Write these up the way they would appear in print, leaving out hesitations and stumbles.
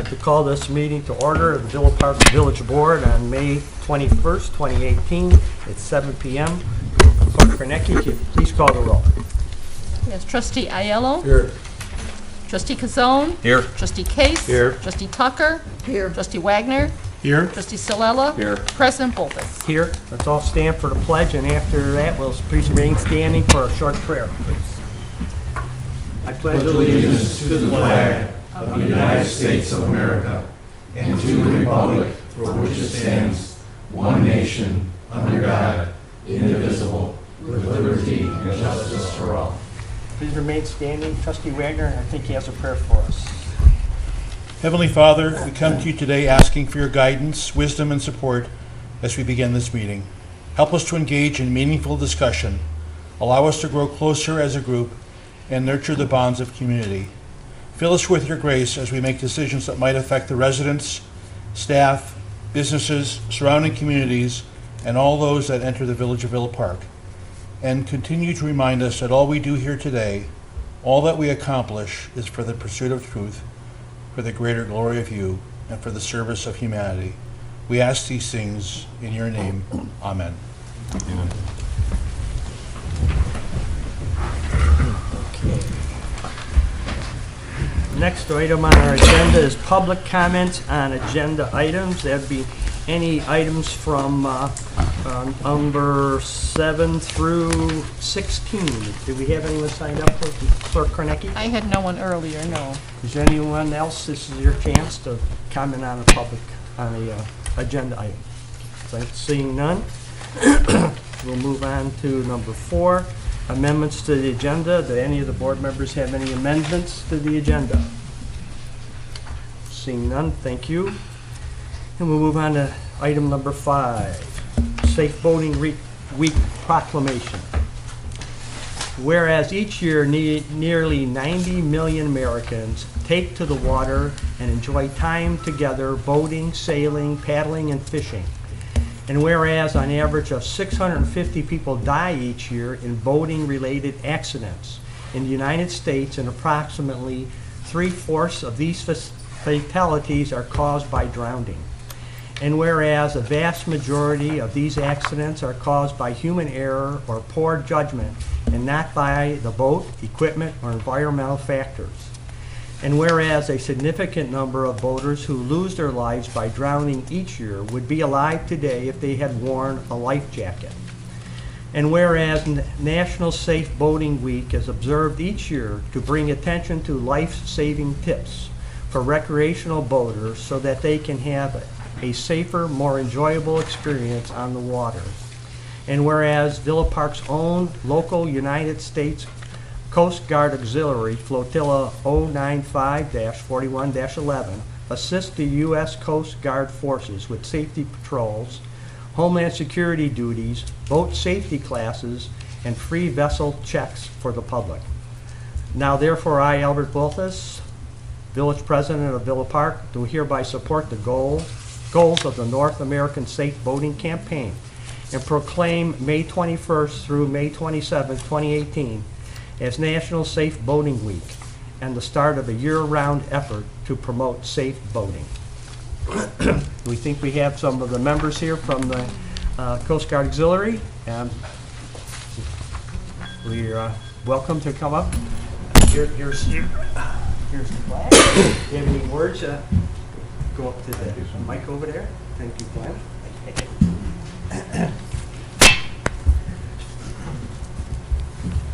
like to call this meeting to order of the Villa Park Village Board on May 21st, 2018 at 7 p.m. Clerk Kornecki, can you please call the roll? Yes, Trustee Aiello. Here. Trustee Kazone. Here. Trustee Case. Here. Trustee Tucker. Here. Trustee Wagner. Here. Trustee Silella. Here. President Boltis. Here. Let's all stand for the pledge, and after that, we'll please remain standing for a short prayer, please. I pledge allegiance to the flag of the United States of America and to the republic for which it stands, one nation, under God, indivisible, with liberty and justice for all. Please remain standing. Trustee Wagner, I think he has a prayer for us. Heavenly Father, we come to you today asking for your guidance, wisdom, and support as we begin this meeting. Help us to engage in meaningful discussion. Allow us to grow closer as a group and nurture the bonds of community. Fill us with your grace as we make decisions that might affect the residents, staff, businesses, surrounding communities, and all those that enter the village of Villa Park. And continue to remind us that all we do here today, all that we accomplish, is for the pursuit of truth, for the greater glory of you, and for the service of humanity. We ask these things in your name. Amen. Okay. Next item on our agenda is public comments on agenda items. That'd be any items from number 7 through 16. Do we have anyone signed up for Clerk Kornecki? I had no one earlier, no. Is there anyone else? This is your chance to comment on the agenda item. So seeing none, we'll move on to number 4, amendments to the agenda. Do any of the board members have any amendments to the agenda? Seeing none, thank you. And we'll move on to item number 5, Safe Boating Week proclamation. Whereas each year nearly 90 million Americans take to the water and enjoy time together boating, sailing, paddling, and fishing. And whereas on average of 650 people die each year in boating-related accidents in the United States, and approximately 3/4 of these fatalities are caused by drowning. And whereas a vast majority of these accidents are caused by human error or poor judgment and not by the boat, equipment, or environmental factors. And whereas a significant number of boaters who lose their lives by drowning each year would be alive today if they had worn a life jacket. And whereas National Safe Boating Week is observed each year to bring attention to life-saving tips for recreational boaters so that they can have a safer, more enjoyable experience on the water. And whereas Villa Park's own local United States Coast Guard Auxiliary Flotilla 095-41-11 assists the U.S. Coast Guard forces with safety patrols, homeland security duties, boat safety classes, and free vessel checks for the public. Now therefore I, Albert Boltis, Village President of Villa Park, do hereby support the goals of the North American Safe Boating Campaign and proclaim May 21st through May 27, 2018 as National Safe Boating Week and the start of a year-round effort to promote safe boating. We think we have some of the members here from the Coast Guard Auxiliary, and we're welcome to come up. Here's the flag. Do you have any words? Go up to the mic over there. Thank you, Glenn.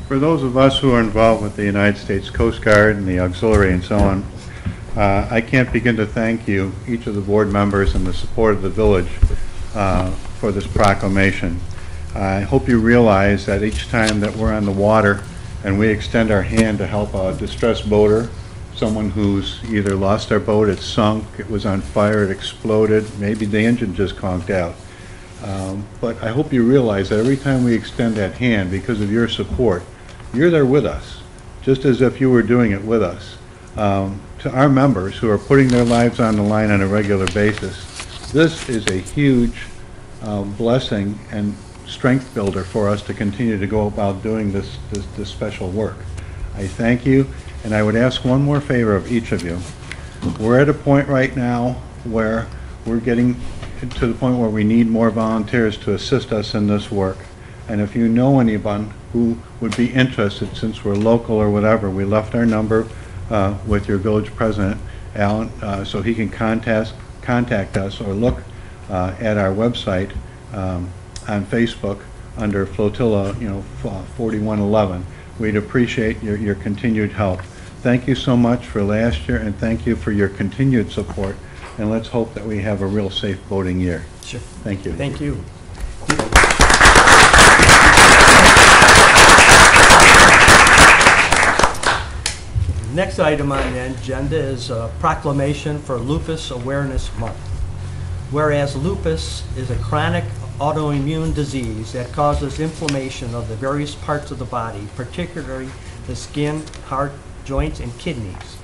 For those of us who are involved with the United States Coast Guard and the auxiliary and so on, I can't begin to thank you, each of the board members, and the support of the village for this proclamation. I hope you realize that each time that we're on the water and we extend our hand to help a distressed boater, someone who's either lost their boat, it sunk, it was on fire, it exploded, maybe the engine just conked out. But I hope you realize that every time we extend that hand, because of your support, you're there with us, just as if you were doing it with us. To our members who are putting their lives on the line on a regular basis, this is a huge blessing and strength builder for us to continue to go about doing this special work. I thank you, and I would ask one more favor of each of you. We're at a point right now where we're getting to the point where we need more volunteers to assist us in this work. And if you know anyone who would be interested, since we're local or whatever, we left our number with your village president, Alan, so he can contact us or look at our website on Facebook under Flotilla, 4111. We'd appreciate your continued help. Thank you so much for last year, and thank you for your continued support. And let's hope that we have a real safe voting year. Sure. Thank you. Thank you. Next item on the agenda is a proclamation for Lupus Awareness Month. Whereas lupus is a chronic autoimmune disease that causes inflammation of the various parts of the body, particularly the skin, heart, joints, and kidneys.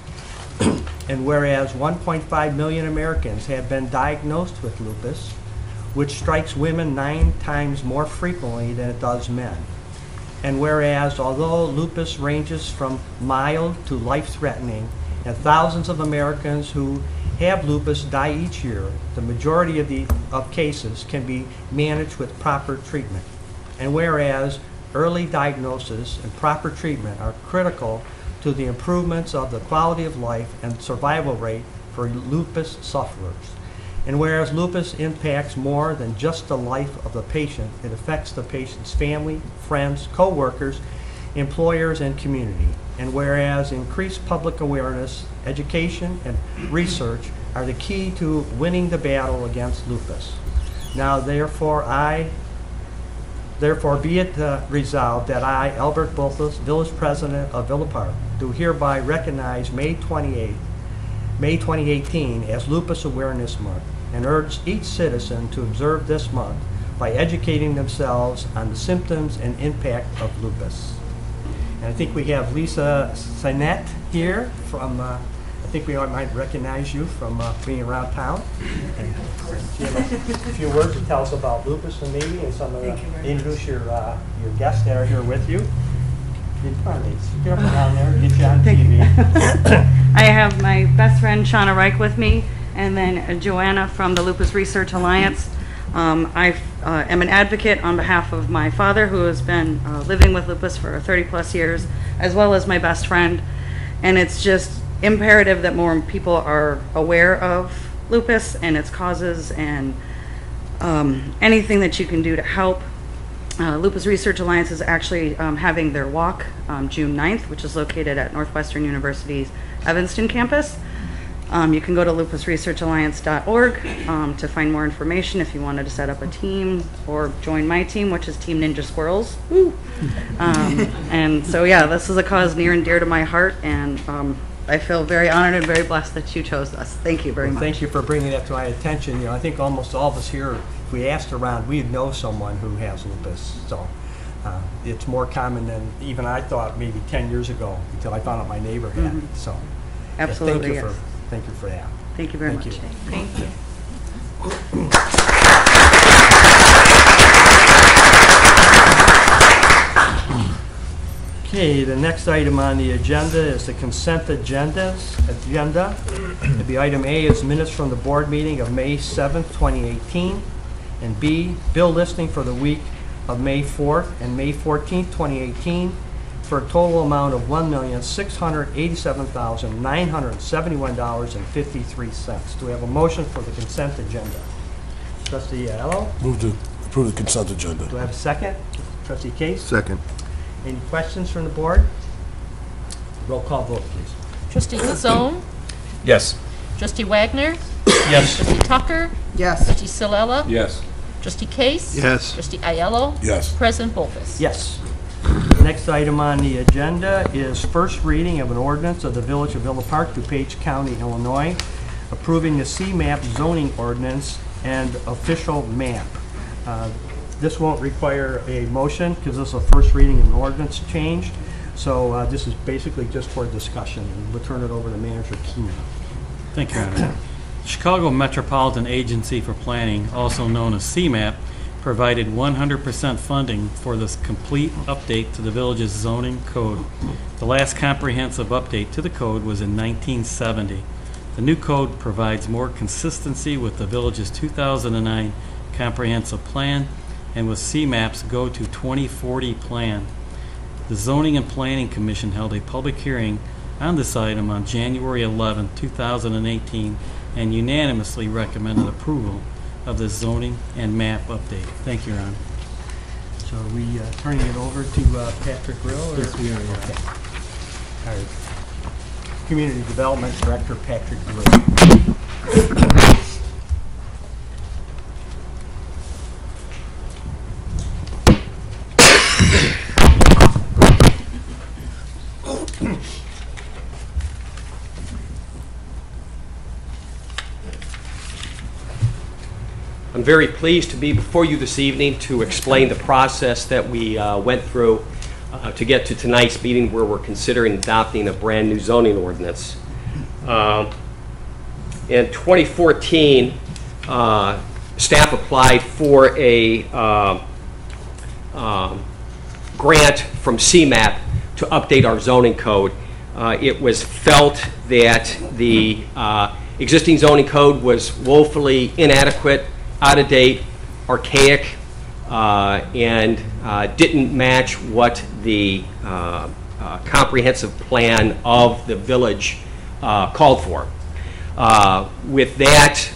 And whereas 1.5 million Americans have been diagnosed with lupus, which strikes women 9 times more frequently than it does men. And whereas although lupus ranges from mild to life-threatening, and thousands of Americans who have lupus die each year, the majority of cases can be managed with proper treatment. And whereas early diagnosis and proper treatment are critical to the improvements of the quality of life and survival rate for lupus sufferers. And whereas lupus impacts more than just the life of the patient, it affects the patient's family, friends, co-workers, employers, and community. And whereas increased public awareness, education, and research are the key to winning the battle against lupus. Now, therefore be it resolved that I, Albert Bulthus, Village President of Villa Park, do hereby recognize May 2018 as Lupus Awareness Month, and urge each citizen to observe this month by educating themselves on the symptoms and impact of lupus. And I think we have Lisa Sinette here from, I think we might recognize you from being around town. And do you have a few words to tell us about lupus and maybe, and some of the, introduce your guests that are here with you. Get up around there, get you on TV. I have my best friend Shauna Reich with me, and then Joanna from the Lupus Research Alliance. I am an advocate on behalf of my father, who has been living with lupus for 30 plus years, as well as my best friend. And it's just imperative that more people are aware of lupus and its causes, and anything that you can do to help. Lupus Research Alliance is actually having their walk June 9th, which is located at Northwestern University's Evanston campus. You can go to lupusresearchalliance.org to find more information if you wanted to set up a team or join my team, which is Team Ninja Squirrels. Woo! And so, yeah, this is a cause near and dear to my heart, and I feel very honored and very blessed that you chose us. Thank you very much. Thank you for bringing that to my attention. I think almost all of us here, if we asked around, we'd know someone who has lupus. So it's more common than even I thought maybe 10 years ago, until I found out my neighbor had it. So Absolutely, yeah, yes. Thank you for that. Thank you very Thank much. you. Thank you. Okay, the next item on the agenda is the consent agenda. The item A is minutes from the board meeting of May 7th, 2018. And B, bill listing for the week of May 4th and May 14th, 2018, for a total amount of $1,687,971.53. Do we have a motion for the consent agenda? Trustee Allo? Move to approve the consent agenda. Do I have a second? Trustee Case? Second. Any questions from the board? Roll call vote, please. Trustee Gazone? Yes. Trustee Wagner? Yes. Trustee Tucker? Yes. Trustee Silella? Yes. Trustee Case? Yes. Trustee Aiello? Yes. President Bolfus? Yes. Next item on the agenda is first reading of an ordinance of the Village of Villa Park, DuPage County, Illinois, approving the CMAP zoning ordinance and official map. This won't require a motion because this is a first reading and ordinance change. So this is basically just for discussion. And we'll turn it over to Manager Keenan. Thank you, Your Honor. Chicago Metropolitan Agency for Planning, also known as CMAP, provided 100% funding for this complete update to the village's zoning code. The last comprehensive update to the code was in 1970. The new code provides more consistency with the village's 2009 comprehensive plan and with CMAP's Go to 2040 plan. The Zoning and Planning Commission held a public hearing on this item on January 11, 2018, and unanimously recommended approval of the zoning and map update. Thank you, Your Honor. So are we turning it over to Patrick Grill? Yes, we are. Okay. All right. Community Development Director Patrick Grill. I'm very pleased to be before you this evening to explain the process that we went through to get to tonight's meeting, where we're considering adopting a brand new zoning ordinance. In 2014, staff applied for a grant from CMAP to update our zoning code. It was felt that the existing zoning code was woefully inadequate, out of date, archaic, and didn't match what the comprehensive plan of the village called for. With that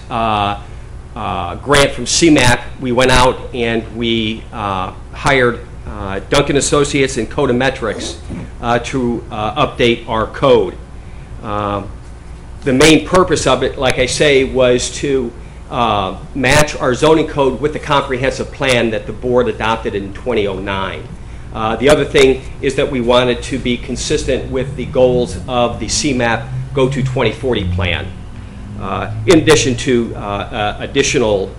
grant from CMAP, we went out and we hired Duncan Associates and Codometrics to update our code. The main purpose of it, like I say, was to match our zoning code with the comprehensive plan that the board adopted in 2009. The other thing is that we wanted to be consistent with the goals of the CMAP Go to 2040 plan. In addition to additional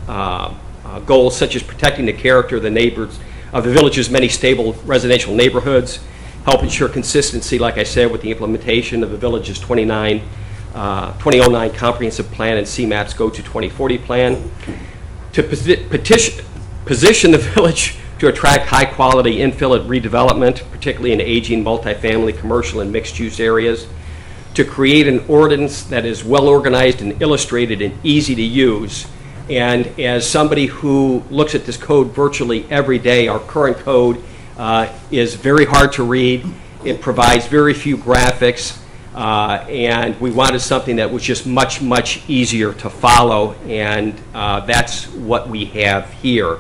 goals such as protecting the character of the neighbors of the village's many stable residential neighborhoods, help ensure consistency, like I said, with the implementation of the village's 2009 comprehensive plan and CMAP's Go to 2040 plan, to position the village to attract high-quality infill and redevelopment, particularly in aging multifamily, commercial, and mixed-use areas, to create an ordinance that is well-organized and illustrated and easy to use. And as somebody who looks at this code virtually every day, our current code is very hard to read. It provides very few graphics. And we wanted something that was just much, much easier to follow, and that's what we have here.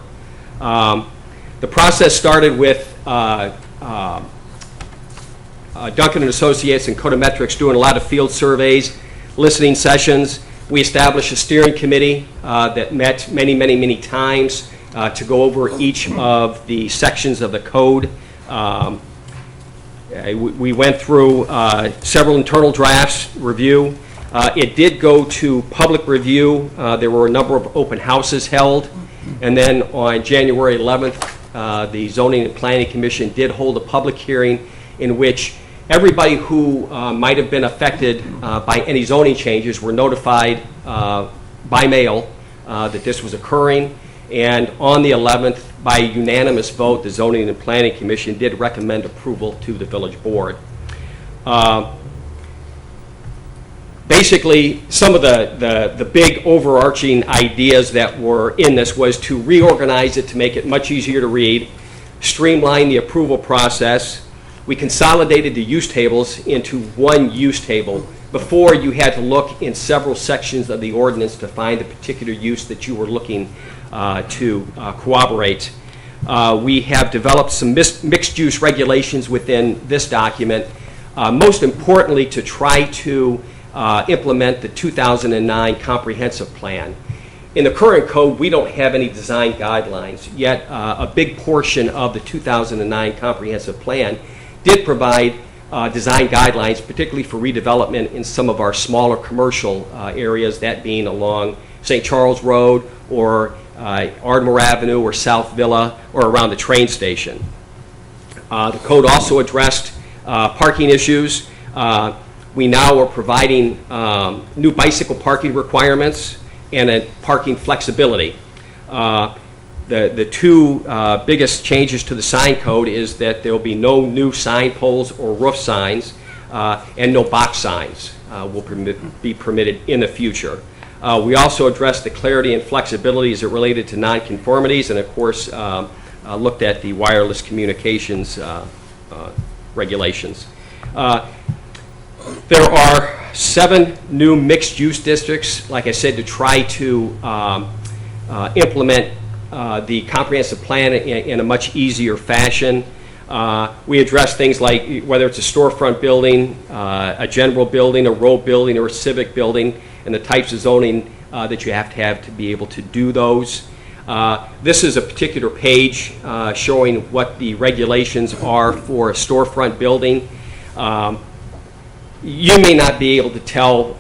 The process started with Duncan and Associates and Codometrics doing a lot of field surveys, listening sessions. We established a steering committee that met many, many, many times to go over each of the sections of the code. We went through several internal drafts review. It did go to public review. There were a number of open houses held. And then on January 11th, the Zoning and Planning Commission did hold a public hearing in which everybody who might have been affected by any zoning changes were notified by mail that this was occurring. And on the 11th, by unanimous vote, the Zoning and Planning Commission did recommend approval to the village board. Basically, some of the big overarching ideas that were in this was to reorganize it to make it much easier to read, streamline the approval process. We consolidated the use tables into one use table. Before, you had to look in several sections of the ordinance to find the particular use that you were looking to corroborate. We have developed some mixed-use regulations within this document, most importantly to try to implement the 2009 comprehensive plan. In the current code, we don't have any design guidelines, yet a big portion of the 2009 comprehensive plan did provide design guidelines, particularly for redevelopment in some of our smaller commercial areas, that being along St. Charles Road or Ardmore Avenue or South Villa or around the train station. The code also addressed parking issues. We now are providing new bicycle parking requirements and a parking flexibility. The two biggest changes to the sign code is that there will be no new sign poles or roof signs. and no box signs will be permitted in the future. We also addressed the clarity and flexibility as it related to nonconformities, and of course looked at the wireless communications regulations. There are 7 new mixed-use districts, like I said, to try to implement the comprehensive plan in a much easier fashion. We address things like whether it's a storefront building, a general building, a row building, or a civic building, and the types of zoning that you have to be able to do those. This is a particular page showing what the regulations are for a storefront building. You may not be able to tell,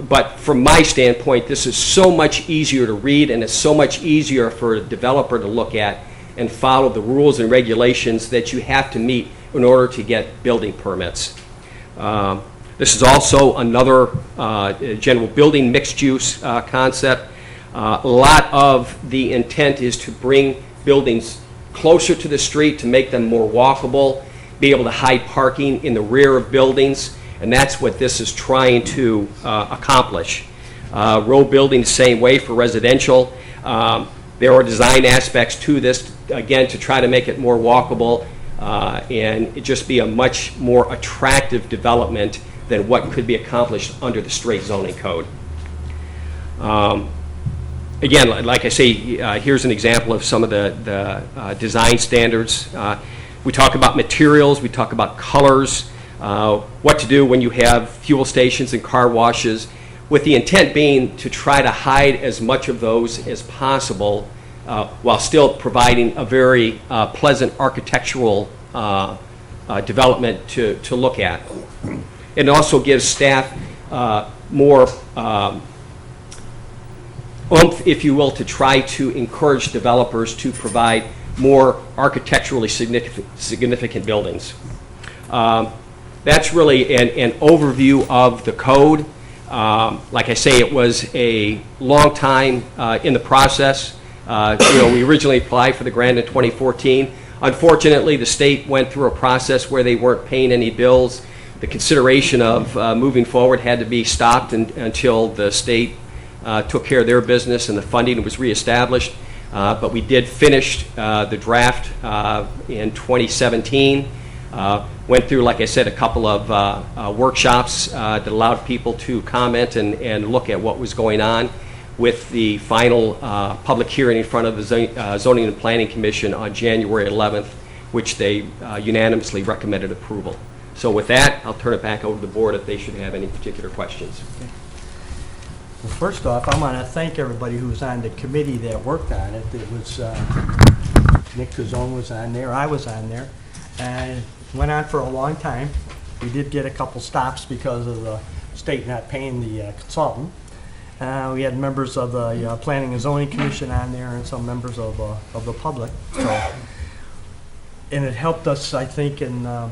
but from my standpoint, this is so much easier to read, and it's so much easier for a developer to look at and follow the rules and regulations that you have to meet in order to get building permits. This is also another general building mixed-use concept. A lot of the intent is to bring buildings closer to the street to make them more walkable, be able to hide parking in the rear of buildings, and that's what this is trying to accomplish. Row building the same way for residential. There are design aspects to this, again, to try to make it more walkable and it just be a much more attractive development than what could be accomplished under the straight zoning code. Again, like I say, here's an example of some of the design standards. We talk about materials, we talk about colors, what to do when you have fuel stations and car washes, with the intent being to try to hide as much of those as possible while still providing a very pleasant architectural development to look at. It also gives staff more oomph, if you will, to try to encourage developers to provide more architecturally significant buildings. That's really an overview of the code. Like I say, it was a long time in the process. We originally applied for the grant in 2014. Unfortunately, the state went through a process where they weren't paying any bills. The consideration of moving forward had to be stopped until the state took care of their business and the funding was reestablished. But we did finish the draft in 2017. Went through, like I said, a couple of workshops that allowed people to comment and look at what was going on, with the final public hearing in front of the Zoning and Planning Commission on January 11th, which they unanimously recommended approval. So with that, I'll turn it back over to the board if they should have any particular questions. Okay. Well, first off, I want to thank everybody who was on the committee that worked on it. It was Nick Cuzzone was on there, I was on there, and it went on for a long time. We did get a couple stops because of the state not paying the consultant. We had members of the Planning and Zoning Commission on there and some members of the public. So, and it helped us, I think, in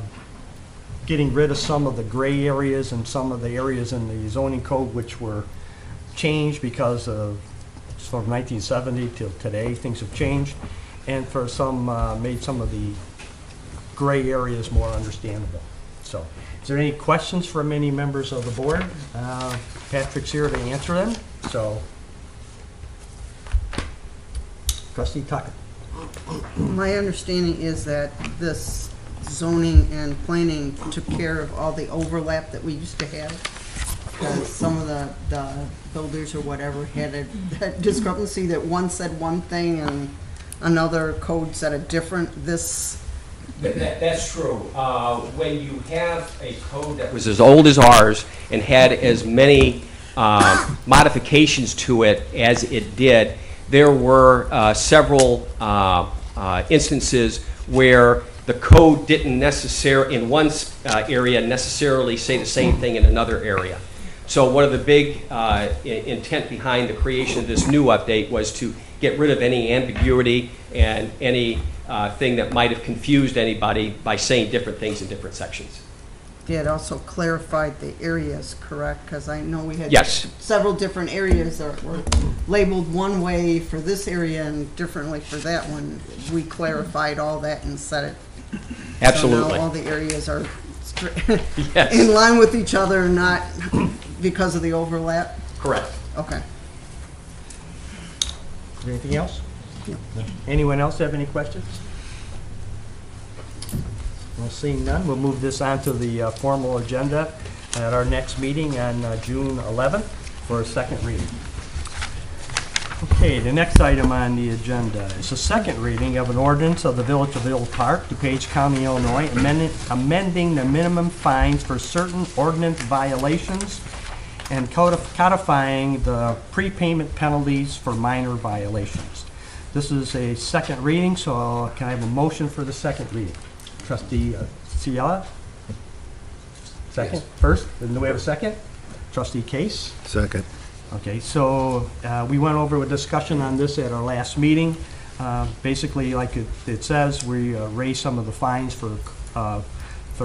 getting rid of some of the gray areas and some of the areas in the zoning code which were changed because of from 1970 till today, things have changed, and for some made some of the gray areas more understandable. So, is there any questions from any members of the board? Patrick's here to answer them. So, Trustee Tucker. My understanding is that this zoning and planning took care of all the overlap that we used to have. Because some of the builders or whatever had a discrepancy that one said one thing and another code said a different. That's true. When you have a code that was as old as ours and had as many modifications to it as it did, there were several instances where the code didn't necessarily, in one area, necessarily say the same thing in another area. So one of the big intent behind the creation of this new update was to get rid of any ambiguity and any thing that might have confused anybody by saying different things in different sections. It also clarified the areas, correct? Because I know we had several different areas that were labeled one way for this area and differently for that one. We clarified all that and said it. Absolutely. So now all the areas are Yes. in line with each other, not because of the overlap? Correct. Okay. Anything else? Anyone else have any questions? Well, seeing none, we'll move this on to the formal agenda at our next meeting on June 11th for a second reading. Okay, the next item on the agenda is the second reading of an ordinance of the Village of Villa Park, DuPage County, Illinois, amending the minimum fines for certain ordinance violations and codifying the prepayment penalties for minor violations. This is a second reading, so can I have a motion for the second reading? Trustee Ciela? Second, first, and do we have a second? Trustee Case? Second. Okay, so we went over a discussion on this at our last meeting. Basically, like it says, we raised some of the fines for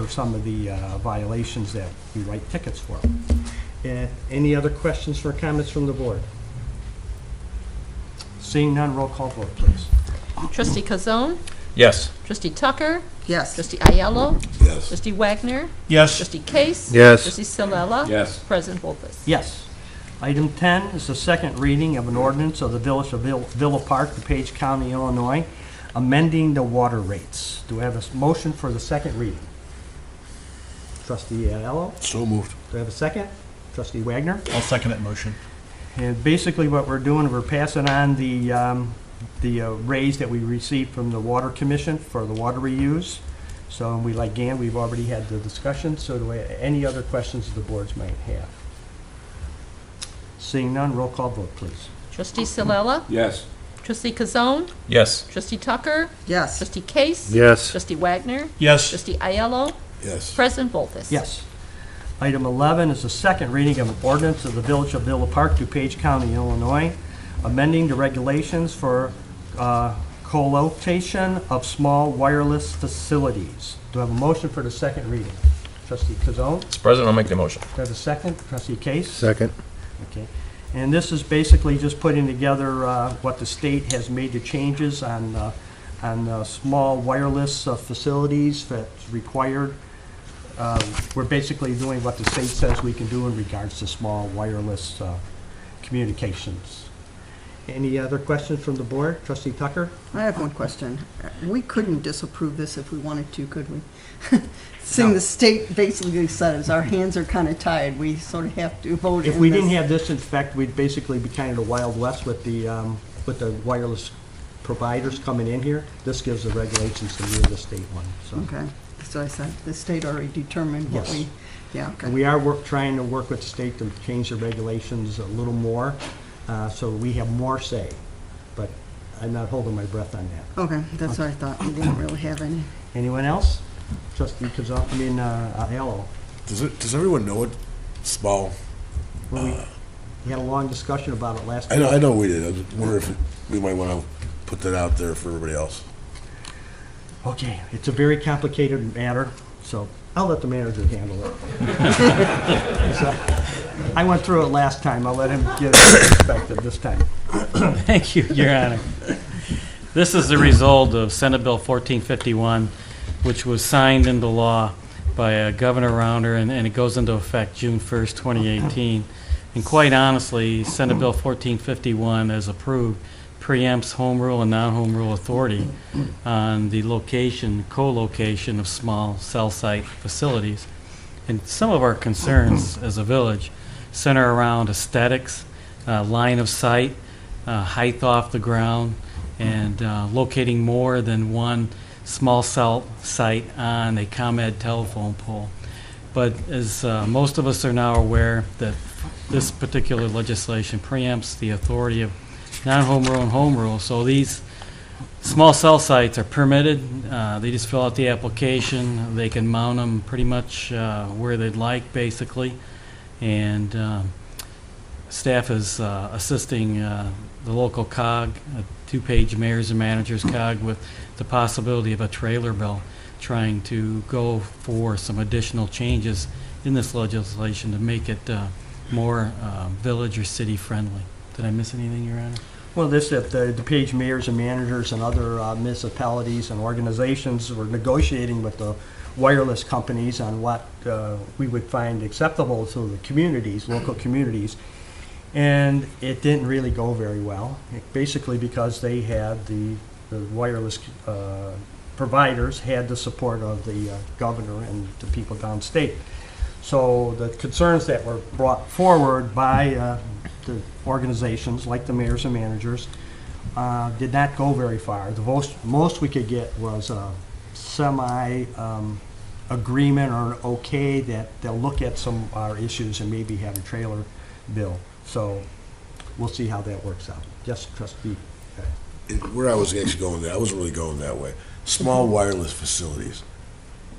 some of the violations that we write tickets for. Any other questions or comments from the board? Seeing none, roll call vote, please. Trustee Kazone? Yes. Trustee Tucker? Yes. Trustee Ayello? Yes. Trustee Wagner? Yes. Trustee Case? Yes. Trustee Silella? Yes. President Wolfus? Yes. Item 10 is the second reading of an ordinance of the Village of Villa Park, DuPage County, Illinois, amending the water rates. Do I have a motion for the second reading? Trustee Ayello? So moved. Do I have a second? Trustee Wagner? I'll second that motion. And basically what we're doing, we're passing on the raise that we received from the Water Commission for the water reuse. So we, like again, we've already had the discussion, so do I, any other questions the boards might have? Seeing none, roll call vote, please. Trustee Silella? Yes. Trustee Kazone? Yes. Trustee Tucker? Yes. Trustee Case? Yes. Trustee Wagner? Yes. Trustee Ayello? Yes. President Wolfus? Yes. Item 11 is the second reading of an ordinance of the Village of Villa Park, DuPage County, Illinois, amending the regulations for co-location of small wireless facilities. Do I have a motion for the second reading? Trustee Kazone? Mr. President, I'll make the motion. Do I have a second? Trustee Case? Second. Okay. And this is basically just putting together what the state has made the changes on small wireless facilities that's required. We're basically doing what the state says we can do in regards to small wireless communications. Any other questions from the board? Trustee Tucker? I have one question. We couldn't disapprove this if we wanted to, could we? Seeing No. the state basically says our hands are kind of tied, we sort of have to vote If in we this. didn't have this, in fact, we'd basically be kind of the Wild West with the wireless providers coming in here. This gives the regulations to mirror the state one, so. Okay, so I said, the state already determined what Yes. we, yeah, okay. And we are trying to work with the state to change the regulations a little more, so we have more say. But I'm not holding my breath on that. Okay, that's what I thought. We didn't really have any. Anyone else? Trustee Kazan, Ayello. Does everyone know what small? Well, we had a long discussion about it last I week. know we did. I just wonder if we might want to put that out there for everybody else. Okay, it's a very complicated matter, so I'll let the manager handle it. So, I went through it last time. I'll let him give his perspective this time. Thank you, Your Honor. This is the result of Senate Bill 1451, which was signed into law by Governor Rounder, and it goes into effect June 1st, 2018. And quite honestly, Senate Bill 1451, as approved, preempts home rule and non-home rule authority on the location, co-location of small cell site facilities. And some of our concerns as a village center around aesthetics, line of sight, height off the ground, and locating more than one small cell site on a ComEd telephone pole. But as most of us are now aware, that this particular legislation preempts the authority of non-home rule and home rule. So these small cell sites are permitted. They just fill out the application. They can mount them pretty much where they'd like, basically. And staff is assisting the local COG, a two-page mayors and managers COG, with the possibility of a trailer bill, trying to go for some additional changes in this legislation to make it more village or city friendly. Did I miss anything, Your Honor? Well, this, if the DuPage mayors and managers and other municipalities and organizations were negotiating with the wireless companies on what we would find acceptable to the communities, local communities. And it didn't really go very well, basically because they had the wireless providers had the support of the governor and the people downstate. So the concerns that were brought forward by the organizations, like the mayors and managers, did not go very far. The most we could get was a semi-agreement or an okay that they'll look at some of our issues and maybe have a trailer bill. So we'll see how that works out. Yes, trustee. Where I was actually going there, I wasn't really going that way. Small wireless facilities,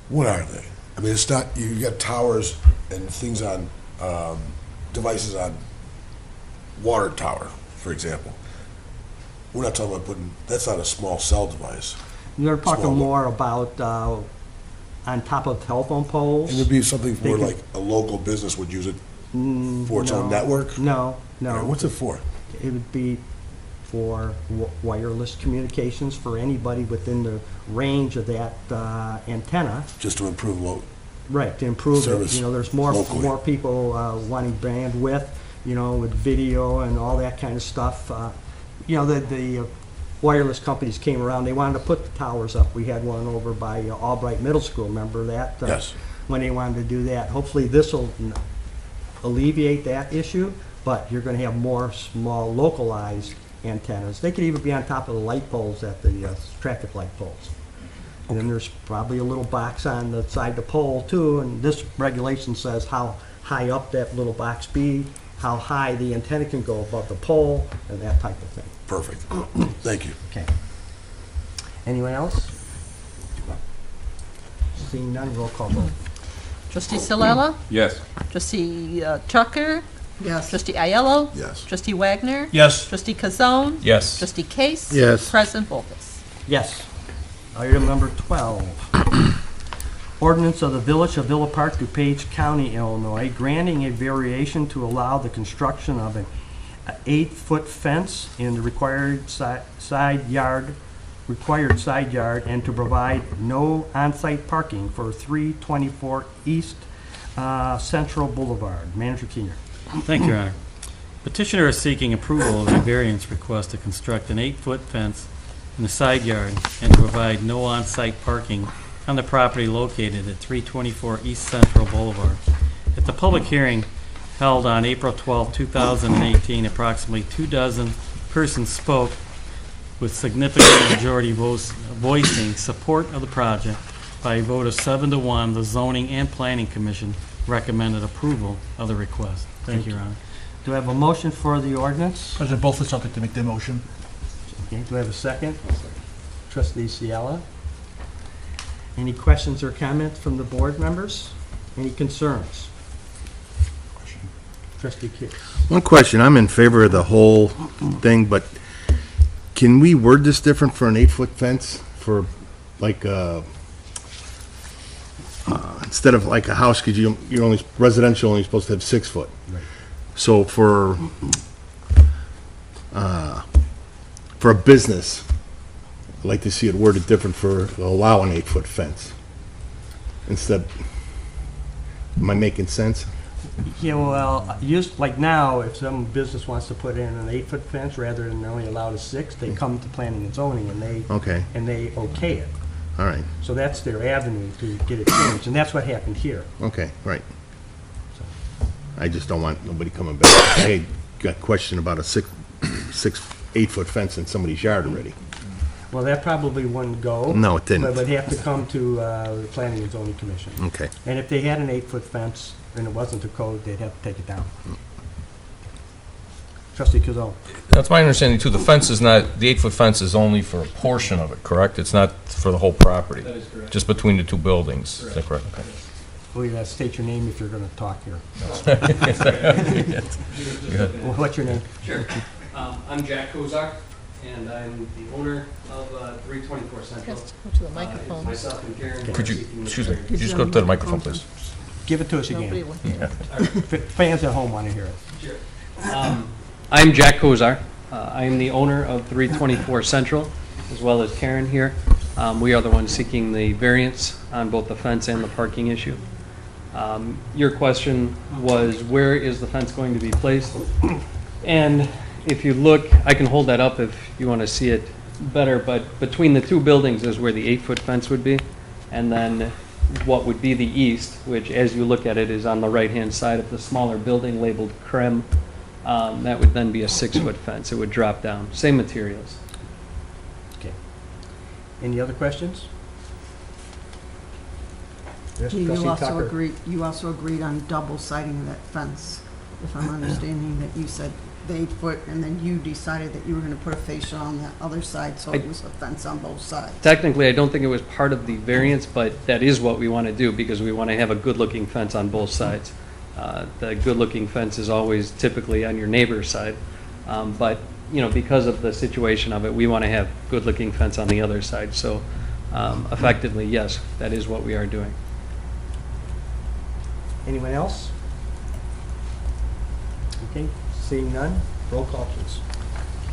what are they? I mean, it's not, you got towers and things on, devices on water tower, for example. We're not talking about putting, that's not a small cell device. You're talking Small. more about on top of telephone poles? And it'd be something They where could- like a local business would use it for its own No. network? No, no. What's it for? It would be for wireless communications for anybody within the range of that antenna. Just to improve load? Right, to improve it. Service You know, there's more locally. people wanting bandwidth, you know, with video and all that kind of stuff. You know, the wireless companies came around, they wanted to put the towers up. We had one over by Albright Middle School, remember that? Yes. When they wanted to do that. Hopefully this will alleviate that issue, but you're going to have more small localized antennas. They could even be on top of the light poles at the traffic light poles. And then there's probably a little box on the side of the pole too, and this regulation says how high up that little box be, how high the antenna can go above the pole, and that type of thing. Perfect. Thank you. Okay. Anyone else? Seeing none, roll call vote. Trustee Salella? Yes. Trustee Tucker? Yes. Trustee Aiello? Yes. Trustee Wagner? Yes. Trustee Kazone? Yes. Trustee Case? Yes. President Volkes? Yes. Item number 12. Ordinance of the Village of Villa Park, DuPage County, Illinois, granting a variation to allow the construction of an 8-foot fence in the required side yard and to provide no on-site parking for 324 East Central Boulevard. Manager Keener. Thank you, Your Honor. Petitioner is seeking approval of a variance request to construct an 8-foot fence in the side yard and to provide no on-site parking on the property located at 324 East Central Boulevard. At the public hearing held on April 12, 2018, approximately 24 persons spoke with significant majority voicing support of the project. By a vote of 7-1, the Zoning and Planning Commission recommended approval of the request. Thank you, Your Honor. Do I have a motion for the ordinance? President Bolfus, I'd like to make the motion. Okay, do I have a second? Trustee Ciala. Any questions or comments from the board members? Any concerns? Trustee Kidd. One question, I'm in favor of the whole thing, but can we word this different for an 8-foot fence for like, instead of like a house, because you're only, residential only supposed to have 6 foot. Right. So for a business, I'd like to see it worded different for allow an 8-foot fence. Instead, am I making sense? Yeah, well, like now, if some business wants to put in an 8-foot fence rather than only allowed a 6, they come to planning and zoning and they Okay, okay it. all right, So that's their avenue to get it changed, and that's what happened here. okay, right. I just don't want nobody coming back. I got a question about a 8-foot fence in somebody's yard already. Well, that probably wouldn't go. No, it didn't. But would have to come to the planning and zoning commission. Okay. And if they had an 8-foot fence and it wasn't a code, they'd have to take it down. Trustee Kazone. That's my understanding too. The fence is not, the 8-foot fence is only for a portion of it, correct? It's not for the whole property? That is correct. Just between the two buildings, is that correct? Okay. Well, you gotta state your name if you're gonna talk here. Well, what's your name? Sure. I'm Jack Kozar, and I'm the owner of 324 Central. Just go to the microphone. Myself and Karen. Could you, excuse me, could you just go to the microphone, please? Give it to us Nobody again. will hear. Fans at home wanna hear it. Sure. I'm Jack Kozar. I am the owner of 324 Central, as well as Karen here. We are the ones seeking the variance on both the fence and the parking issue. Your question was, where is the fence going to be placed? And if you look, I can hold that up if you want to see it better, but between the two buildings is where the 8-foot fence would be. And then what would be the east, which as you look at it is on the right-hand side of the smaller building labeled Creme. That would then be a 6-foot fence. It would drop down. Same materials. Okay. Any other questions? Yes, You Trustee also Tucker. agreed on double siding that fence, if I'm understanding that you said the 8-foot, and then you decided that you were gonna put a fascia on the other side, so it was a fence on both sides. Technically, I don't think it was part of the variance, but that is what we want to do because we want to have a good-looking fence on both sides. The good-looking fence is always typically on your neighbor's side, but because of the situation of it, we want to have good-looking fence on the other side. So, effectively, yes, that is what we are doing. Anyone else? Okay, seeing none, roll call please.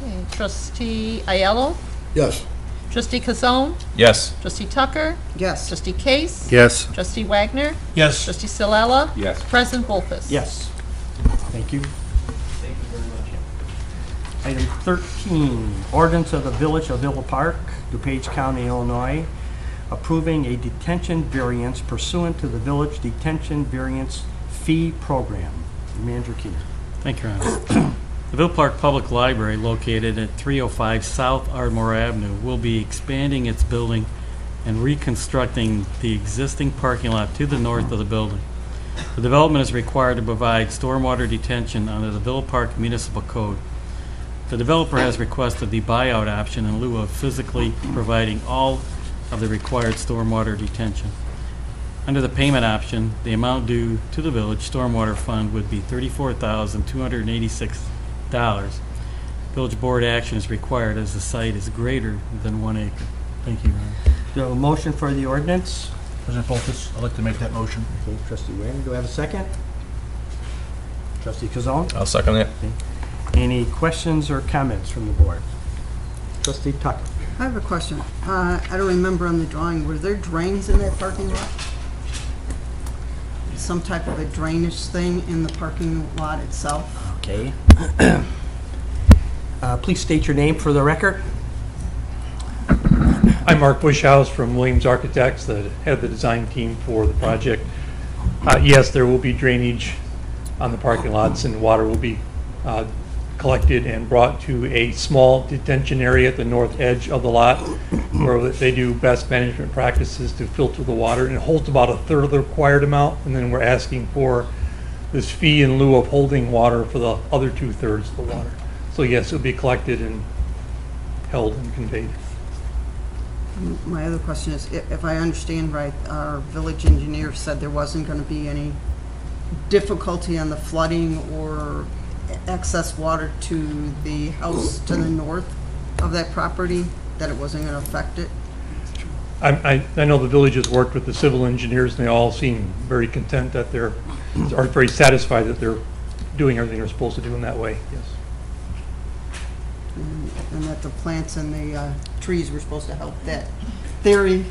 Okay, Trustee Ayello? Yes. Trustee Kazone? Yes. Trustee Tucker? Yes. Trustee Case? Yes. Trustee Wagner? Yes. Trustee Silella? Yes. President Volfus? Yes. Thank you. Thank you very much. Item 13, ordinance of the Village of Villa Park, DuPage County, Illinois, approving a detention variance pursuant to the Village Detention Variance Fee Program. Manager Keener. Thank you, Your Honor. The Villa Park Public Library, located at 305 South Ardmore Avenue, will be expanding its building and reconstructing the existing parking lot to the north of the building. The development is required to provide stormwater detention under the Villa Park Municipal Code. The developer has requested the buyout option in lieu of physically providing all of the required stormwater detention. Under the payment option, the amount due to the village stormwater fund would be $34,286. Village board action is required as the site is greater than 1 acre. Thank you, Your Honor. Do you have a motion for the ordinance? President Volfus, I'd like to make that motion. Okay, Trustee Wagner, do I have a second? Trustee Kazone? I'll second it. Any questions or comments from the board? Trustee Tucker? I have a question. I don't remember on the drawing, were there drains in that parking lot? Some type of a drainage thing in the parking lot itself? Okay. Please state your name for the record. I'm Mark Bushhouse from Williams Architects, the head of the design team for the project. Yes, there will be drainage on the parking lots, and water will be collected and brought to a small detention area at the north edge of the lot where they do best management practices to filter the water, and it holds about 1/3 of the required amount, and then we're asking for this fee in lieu of holding water for the other 2/3 of the water. So yes, it'll be collected and held and conveyed. My other question is, if I understand right, our village engineer said there wasn't going to be any difficulty on the flooding or excess water to the house to the north of that property, that it wasn't going to affect it? I know the village has worked with the civil engineers, and they all seem very content that are very satisfied that they're doing everything they're supposed to do in that way, yes. And that the plants and the trees were supposed to help that theory?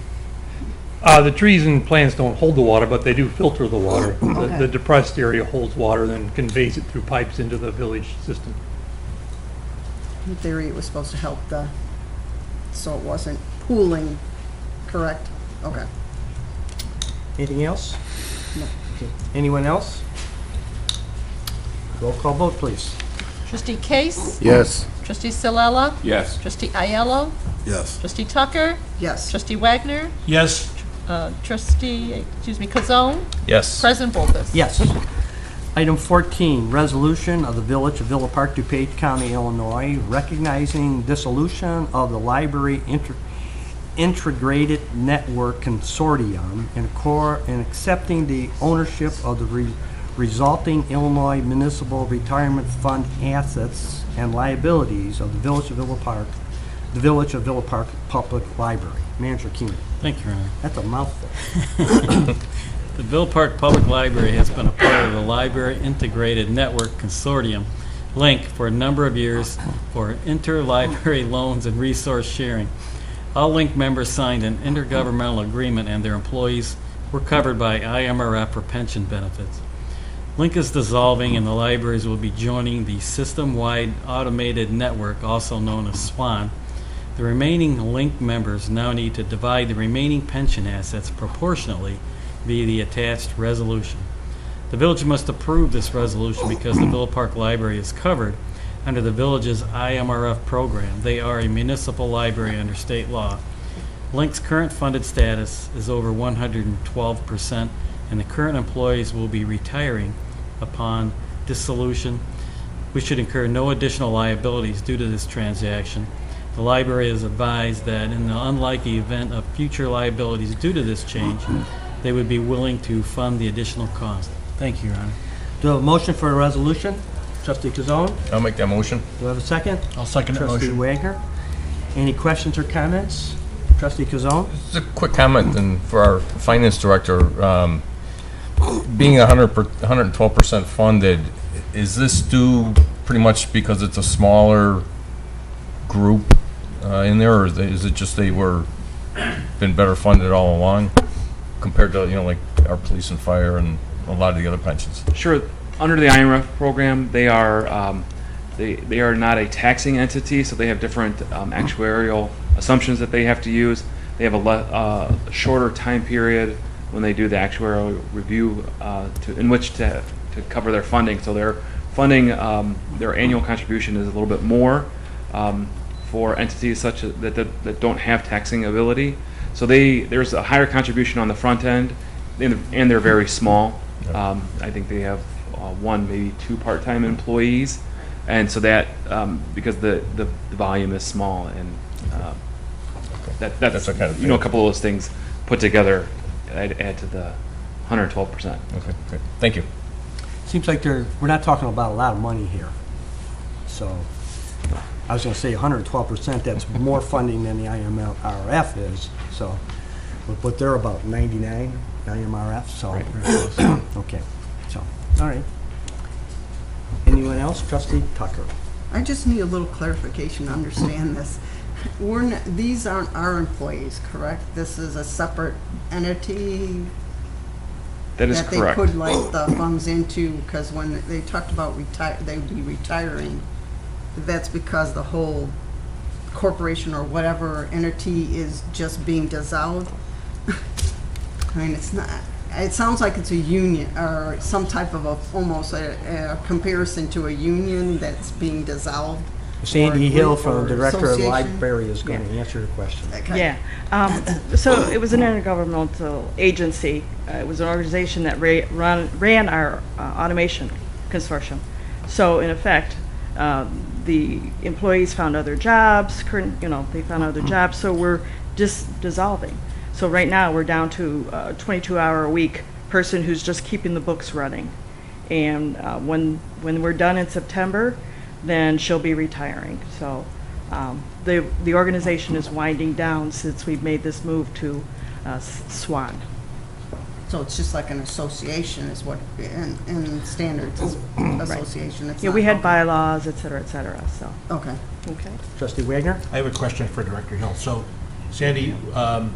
The trees and plants don't hold the water, but they do filter the water. Okay. The depressed area holds water, then conveys it through pipes into the village system. In theory, it was supposed to help so it wasn't pooling, correct? Okay. Anything else? No. Okay. Anyone else? Roll call vote, please. Trustee Case? Yes. Trustee Silella? Yes. Trustee Ayello? Yes. Trustee Tucker? Yes. Trustee Wagner? Yes. Trustee, Kazone? Yes. President Volfus? Yes. Item 14, resolution of the Village of Villa Park, DuPage County, Illinois, recognizing dissolution of the Library Integrated Network Consortium and accepting the ownership of the resulting Illinois Municipal Retirement Fund assets and liabilities of the Village of Villa Park, the Village of Villa Park Public Library. Manager Keenan. Thank you, Your Honor. That's a mouthful. The Villa Park Public Library has been a part of the Library Integrated Network Consortium, LINC, for a number of years for interlibrary loans and resource sharing. All Link members signed an intergovernmental agreement and their employees were covered by IMRF for pension benefits. Link is dissolving and the libraries will be joining the system-wide automated network, also known as SWAN. The remaining Link members now need to divide the remaining pension assets proportionately via the attached resolution. The village must approve this resolution because the Villa Park Library is covered under the village's IMRF program. They are a municipal library under state law. Link's current funded status is over 112%, and the current employees will be retiring upon dissolution. We should incur no additional liabilities due to this transaction. The library is advised that in the unlikely event of future liabilities due to this change, they would be willing to fund the additional cost. Thank you, Your Honor. Do I have a motion for a resolution? Trustee Kazone? I'll make that motion. Do I have a second? I'll second that Trustee motion. Wagner? Any questions or comments? Trustee Kazone? Just a quick comment and for our finance director. Being 112% funded, is this due pretty much because it's a smaller group in there, or is it just they were been better funded all along compared to, like our police and fire and a lot of the other pensions? Sure. Under the IMRF program, they are they are not a taxing entity, so they have different actuarial assumptions that they have to use. They have a shorter time period when they do the actuarial review in which to cover their funding. So their funding, their annual contribution is a little bit more for entities such as that don't have taxing ability. So there's a higher contribution on the front end, and they're very small. I think they have one, maybe two part-time employees, and so that because the volume is small, and that's kind of a couple of those things put together add to the 112%. Okay, great. Thank you. Seems like we're not talking about a lot of money here. So I was going to say 112%, that's more funding than the IMRF is. So, but they're about 99, IMRF, so. Right. Okay, so, all right. Anyone else? Trustee Tucker. I just need a little clarification to understand this. These aren't our employees, correct? This is a separate entity That is that correct. they put like the funds into, because when they talked about they would be retiring, that's because the whole corporation or whatever entity is just being dissolved. I mean, it's not. It sounds like it's a union or some type of almost a comparison to a union that's being dissolved. Sandy or a Hill group from or the Director of the association. Library is going to answer the question. Okay. Yeah. So it was an intergovernmental agency. It was an organization that ran our automation consortium. So in effect, the employees found other jobs. They found other jobs. So we're just dissolving. So right now we're down to a 22-hour-a-week person who's just keeping the books running. And when we're done in September, then she'll be retiring. So the organization is winding down since we've made this move to SWAN. So it's just like an association is what, in standards, it's association. It's Yeah, not- we had okay. bylaws, et cetera, so. Okay. Okay. Trustee Wagner? I have a question for Director Hill. So, Sandy,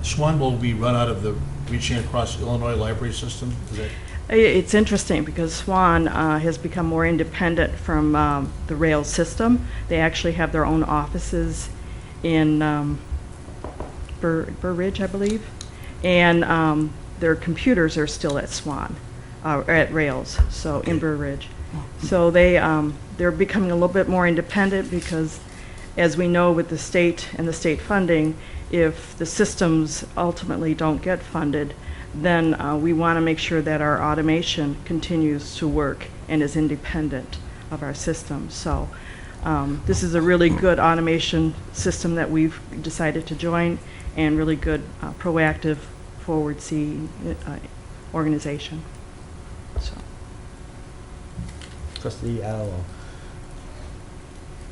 SWAN will be run out of the Reaching Across Illinois Library System? Is that? It's interesting because SWAN has become more independent from the rail system. They actually have their own offices in Burr Ridge, I believe, and their computers are still at SWAN, at Rails, so in Burr Ridge. So they're becoming a little bit more independent because, as we know with the state and the state funding, if the systems ultimately don't get funded, then we want to make sure that our automation continues to work and is independent of our system. So this is a really good automation system that we've decided to join, and really good proactive, forward-seeing organization. So. Trustee Allo.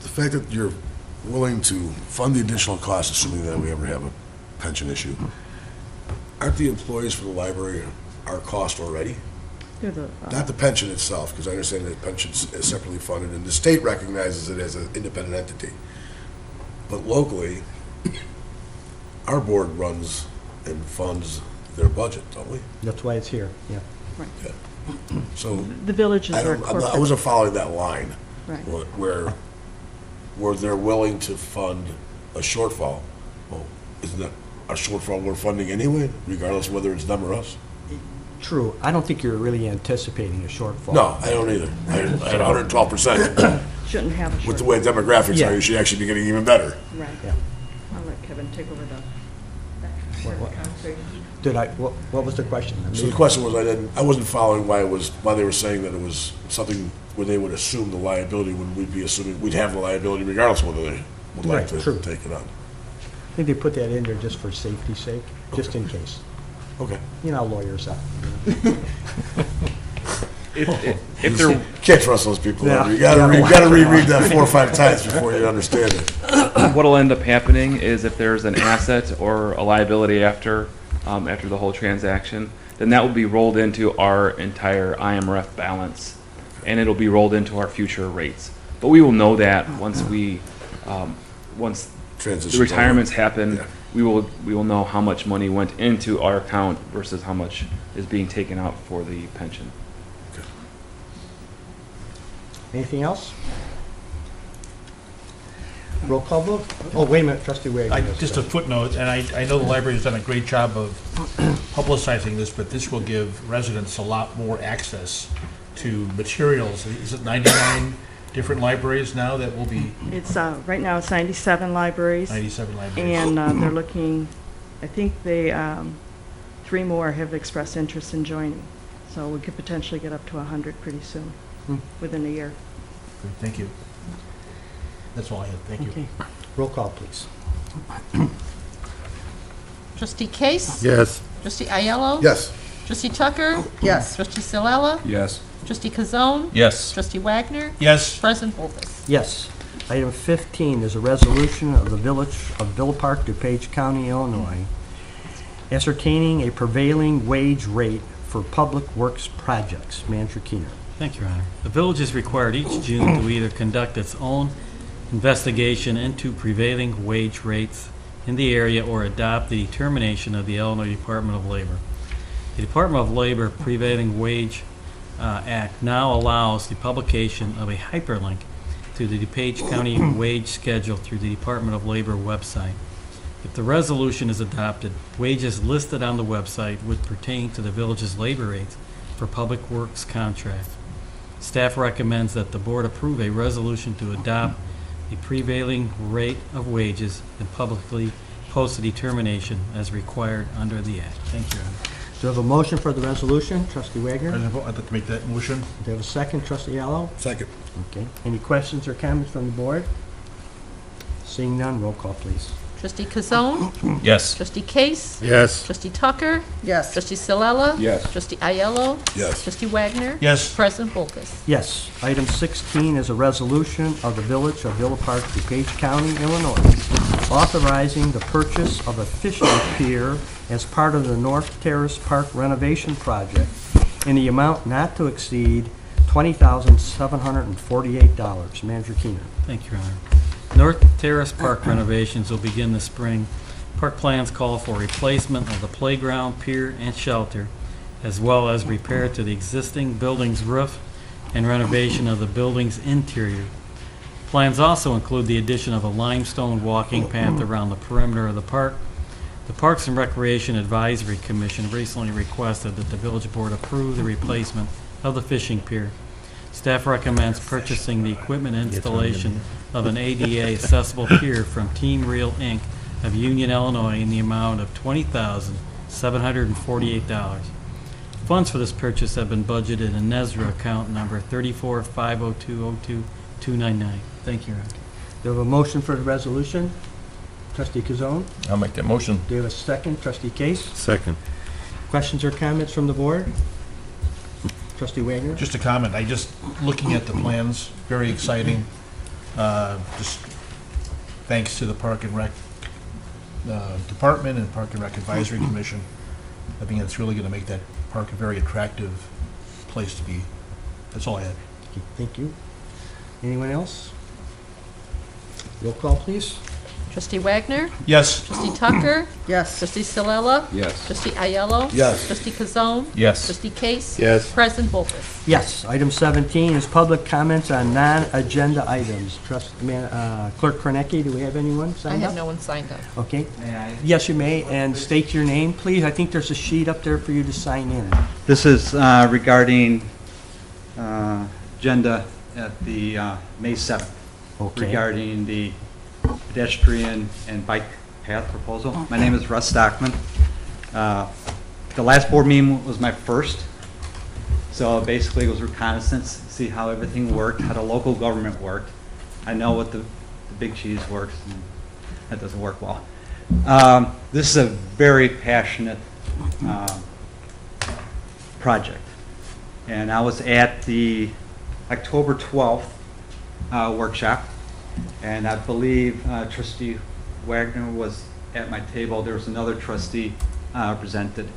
The fact that you're willing to fund the additional costs, assuming that we ever have a pension issue, aren't the employees for the library our cost already? They're the, Not the pension itself, because I understand that pension is separately funded, and the state recognizes it as an independent entity. But locally, our board runs and funds their budget, don't we? That's why it's here, yeah. So The villages I are don't, corporate. I wasn't following that line. Right. Where they're willing to fund a shortfall. Well, isn't that a shortfall we're funding anyway, regardless of whether it's them or us? True. I don't think you're really anticipating a shortfall. No, I don't either. I had 112%. Shouldn't have a With short. the way demographics Yeah. are, you should actually be getting even better. Right. Yeah. I'll let Kevin take over the What? conversation. What was the question? So the question was, I wasn't following why they were saying that it was something where they would assume the liability when we'd be assuming we'd have the liability regardless of whether they would like Right, to true. take it on. I think they put that in there just for safety's sake, just in case. Okay. You know how lawyers are. If there, Can't trust those people. Yeah. You gotta reread that 4 or 5 times before you understand it. what'll end up happening is if there's an asset or a liability after the whole transaction, then that will be rolled into our entire IMRF balance, and it'll be rolled into our future rates. But we will know that once once the Transition's retirements over. happen, Yeah. we will know how much money went into our account versus how much is being taken out for the pension. Anything else? Roll call vote? Oh, wait a minute, trustee Wagner. Just a footnote, and I know the library has done a great job of publicizing this, but this will give residents a lot more access to materials. Is it 99 different libraries now that will be It's, right now it's 97 libraries. 97 libraries? And they're looking, I think they, 3 more have expressed interest in joining. So we could potentially get up to 100 pretty soon, within a year. Good, thank you. That's all I had, thank you. Okay. Roll call, please. Trustee Case? Yes. Trustee Ayello? Yes. Trustee Tucker? Yes. Trustee Salella? Yes. Trustee Kazone? Yes. Trustee Wagner? Yes, President Bolkus? Yes. Item 15 is a resolution of the Village of Villa Park, DuPage County, Illinois, ascertaining a prevailing wage rate for public works projects. Manager Keener. Thank you, Your Honor. The village is required each June to either conduct its own investigation into prevailing wage rates in the area or adopt the determination of the Illinois Department of Labor. The Department of Labor Prevailing Wage Act now allows the publication of a hyperlink to the DuPage County wage schedule through the Department of Labor website. If the resolution is adopted, wages listed on the website would pertain to the village's labor rates for public works contract. Staff recommends that the board approve a resolution to adopt the prevailing rate of wages and publicly post a determination as required under the act. Thank you, Your Honor. Do you have a motion for the resolution? Trustee Wagner? I'd like to make that motion. Do you have a second? Trustee Allo? Second. Okay. Any questions or comments from the board? Seeing none, roll call, please. Trustee Kazone? Yes. Trustee Case? Yes. Trustee Tucker? Yes. Trustee Salella? Yes. Trustee Ayello? Yes. Trustee Wagner? Yes, President Bolkus? Yes. Item 16 is a resolution of the Village of Villa Park, DuPage County, Illinois, authorizing the purchase of a fishing pier as part of the North Terrace Park renovation project in the amount not to exceed $20,748. Manager Keener. Thank you, Your Honor. North Terrace Park renovations will begin this spring. Park plans call for replacement of the playground, pier, and shelter, as well as repair to the existing building's roof and renovation of the building's interior. Plans also include the addition of a limestone walking path around the perimeter of the park. The Parks and Recreation Advisory Commission recently requested that the village board approve the replacement of the fishing pier. Staff recommends purchasing the equipment and installation of an ADA accessible pier from Team Real Inc. of Union, Illinois in the amount of $20,748. Funds for this purchase have been budgeted in NESRA account number 3450202299. Thank you, Your Honor. Do you have a motion for the resolution? Trustee Kazone? I'll make that motion. Do you have a second? Trustee Case? Second. Questions or comments from the board? Trustee Wagner? just a comment. Looking at the plans, very exciting. Just thanks to the Park and Rec Department and Park and Rec Advisory Commission. I think it's really going to make that park a very attractive place to be. That's all I had. Okay, thank you. Anyone else? Roll call, please. Trustee Wagner? Yes. Trustee Tucker? Yes. Trustee Salella? Yes. Trustee Ayello? Yes. Trustee Kazone? Yes. Trustee Case? Yes. President Volkes? Yes. Item 17 is public comments on non-agenda items. Clerk Kornecki, do we have anyone I signed up? have no one signed up. Okay. Yes, you may, and state your name, please. I think there's a sheet up there for you to sign in. This is regarding agenda at the May 7th, Okay. regarding the pedestrian and bike path proposal. My name is Russ Stockman. The last board meeting was my first, so basically it was reconnaissance, see how everything worked, how the local government worked. I know what the big cheese works, and that doesn't work well. This is a very passionate project. And I was at the October 12th workshop, and I believe Trustee Wagner was at my table. There was another trustee presented.